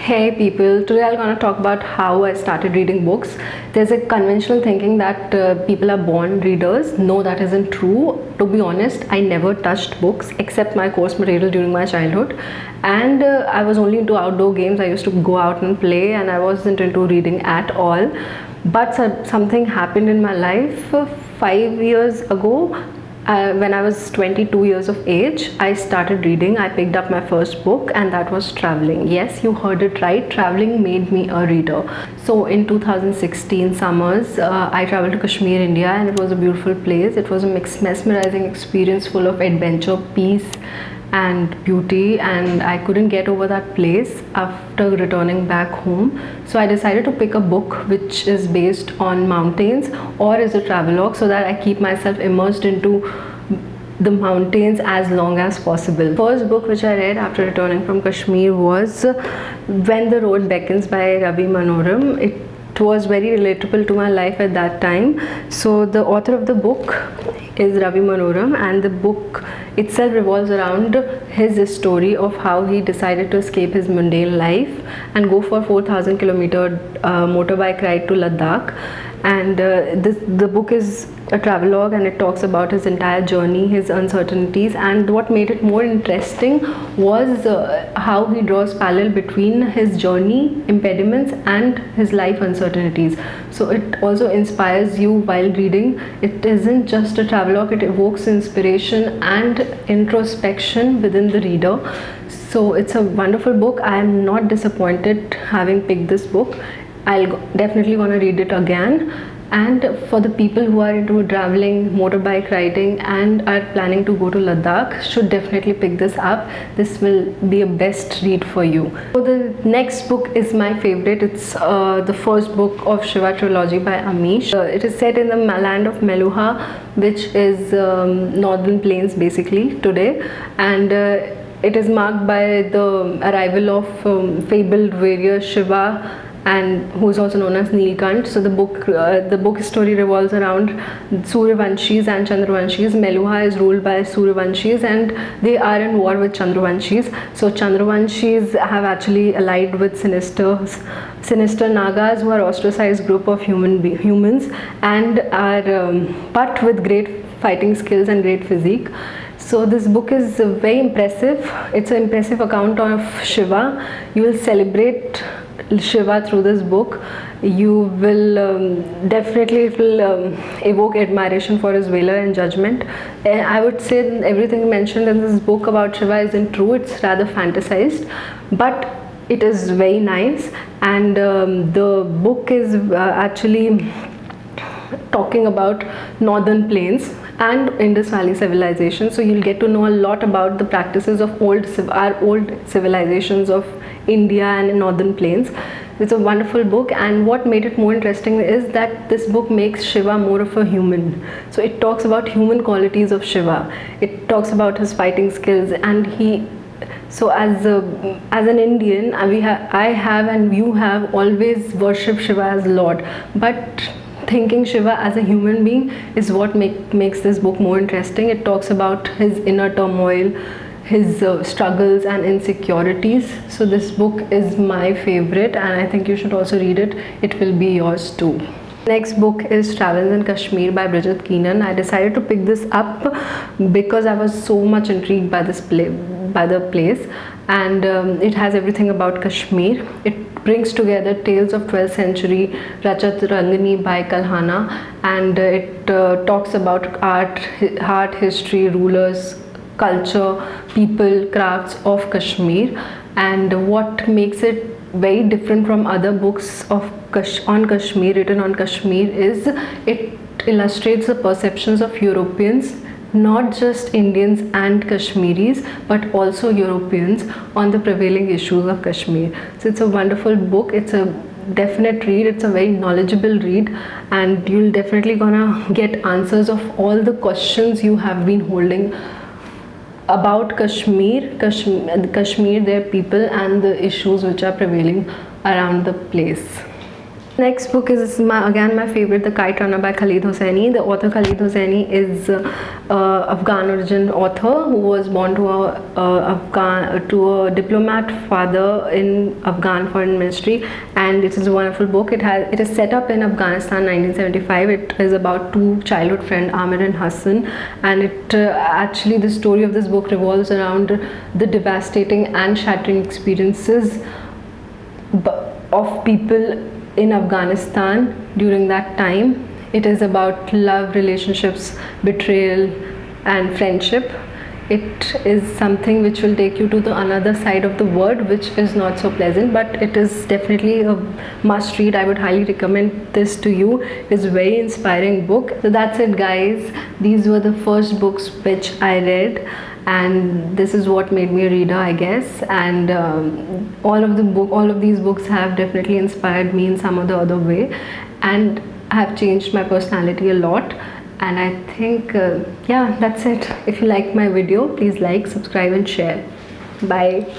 Hey people, today I'm going to talk about how I started reading books. There's a conventional thinking that people are born readers. No, that isn't true. To be honest, I never touched books except my course material during my childhood. And I was only into outdoor games. I used to go out and play, and I wasn't into reading at all. But something happened in my life 5 years ago. When I was 22 years of age, I started reading. I picked up my first book, and that was traveling. Yes, you heard it right. Traveling made me a reader. So in 2016 summers, I traveled to Kashmir, India, and it was a beautiful place. It was a mesmerizing experience full of adventure, peace, and beauty, and I couldn't get over that place after returning back home. So I decided to pick a book which is based on mountains or is a travelogue, so that I keep myself immersed into the mountains as long as possible. First book which I read after returning from Kashmir was When the Road Beckons by Ravi Manoram. It was very relatable to my life at that time. So the author of the book is Ravi Manoram, and the book itself revolves around his story of how he decided to escape his mundane life and go for 4,000 kilometer motorbike ride to Ladakh. And the book is a travelogue, and it talks about his entire journey, his uncertainties, and what made it more interesting was how he draws parallel between his journey impediments and his life uncertainties. So it also inspires you while reading. It isn't just a travelogue, it evokes inspiration and introspection within the reader. So it's a wonderful book. I am not disappointed having picked this book. I'll definitely gonna read it again. And for the people who are into traveling, motorbike riding, and are planning to go to Ladakh, should definitely pick this up. This will be a best read for you. So the next book is my favorite. It's the first book of Shiva Trilogy by Amish. It is set in the land of Meluha, which is northern plains basically today, and it is marked by the arrival of fabled warrior Shiva, and who is also known as Neelkant. So the book story revolves around Suryavanshis and Chandravanshis. Meluha is ruled by Suryavanshis, and they are in war with Chandravanshis. So Chandravanshis have actually allied with sinister Nagas, who are ostracized group of humans, and are but with great fighting skills and great physique. So this book is very impressive. It's an impressive account of Shiva. You will celebrate Shiva through this book. You will definitely, it will evoke admiration for his valor and judgment. I would say everything mentioned in this book about Shiva isn't true. It's rather fantasized, but it is very nice. And the book is actually talking about northern plains and Indus Valley civilization. So you'll get to know a lot about the practices of our old civilizations of India and northern plains. It's a wonderful book, and what made it more interesting is that this book makes Shiva more of a human. So it talks about human qualities of Shiva. It talks about his fighting skills, and so as an Indian, I have and you have always worshipped Shiva as Lord, but thinking Shiva as a human being is what makes this book more interesting. It talks about his inner turmoil, his struggles and insecurities. So this book is my favorite, and I think you should also read it. It will be yours too. Next book is Travels in Kashmir by Bridget Keenan. I decided to pick this up because I was so much intrigued by the place, and it has everything about Kashmir. It brings together tales of 12th century Rachat Rangini by Kalhana, and it talks about art, history, rulers, culture, people, crafts of Kashmir. And what makes it very different from other books on Kashmir, written on Kashmir, is it illustrates the perceptions of Europeans, not just Indians and Kashmiris, but also Europeans, on the prevailing issues of Kashmir. So it's a wonderful book. It's a definite read. It's a very knowledgeable read, and you'll definitely gonna get answers of all the questions you have been holding about Kashmir, their people, and the issues which are prevailing around the place. Next book is again my favorite, The Kite Runner by Khalid Hosseini. The author Khalid Hosseini is Afghan origin author who was born to a diplomat father in Afghan Foreign Ministry, and it is a wonderful book. It is set up in Afghanistan 1975. It is about two childhood friends, Amir and Hassan, and it actually the story of this book revolves around the devastating and shattering experiences of people in Afghanistan during that time. It is about love, relationships, betrayal, and friendship. It is something which will take you to the another side of the world, which is not so pleasant, but it is definitely a must read. I would highly recommend this to you. It's a very inspiring book. So that's it, guys. These were the first books which I read, and this is what made me a reader, I guess. And all of these books have definitely inspired me in some or the other way, and have changed my personality a lot. And I think yeah, that's it. If you liked my video, please like, subscribe and share. Bye.